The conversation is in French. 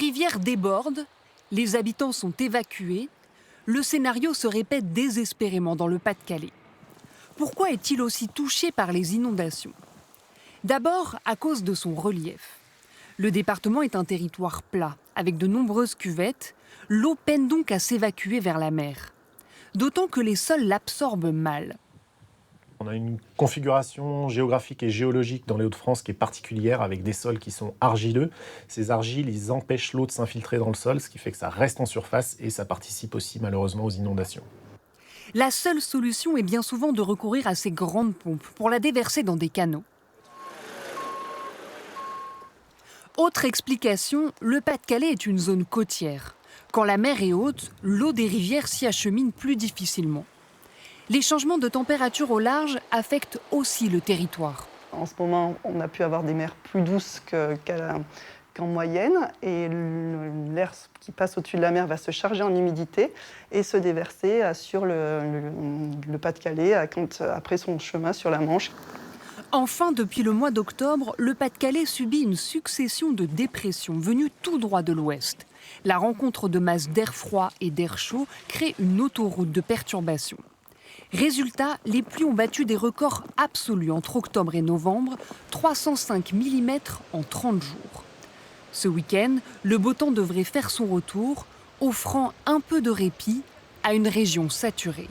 rivières débordent, les habitants sont évacués. Le scénario se répète désespérément dans le Pas-de-Calais. Pourquoi est-il aussi touché par les inondations? D'abord à cause de son relief. Le département est un territoire plat, avec de nombreuses cuvettes. L'eau peine donc à s'évacuer vers la mer. D'autant que les sols l'absorbent mal. On a une configuration géographique et géologique dans les Hauts-de-France qui est particulière, avec des sols qui sont argileux. Ces argiles, ils empêchent l'eau de s'infiltrer dans le sol, ce qui fait que ça reste en surface et ça participe aussi malheureusement aux inondations. La seule solution est bien souvent de recourir à ces grandes pompes pour la déverser dans des canaux. Autre explication, le Pas-de-Calais est une zone côtière. Quand la mer est haute, l'eau des rivières s'y achemine plus difficilement. Les changements de température au large affectent aussi le territoire. En ce moment, on a pu avoir des mers plus douces qu'en moyenne et l'air qui passe au-dessus de la mer va se charger en humidité et se déverser sur le Pas-de-Calais après son chemin sur la Manche. Enfin, depuis le mois d'octobre, le Pas-de-Calais subit une succession de dépressions venues tout droit de l'ouest. La rencontre de masses d'air froid et d'air chaud crée une autoroute de perturbations. Résultat, les pluies ont battu des records absolus entre octobre et novembre, 305 mm en 30 jours. Ce week-end, le beau temps devrait faire son retour, offrant un peu de répit à une région saturée.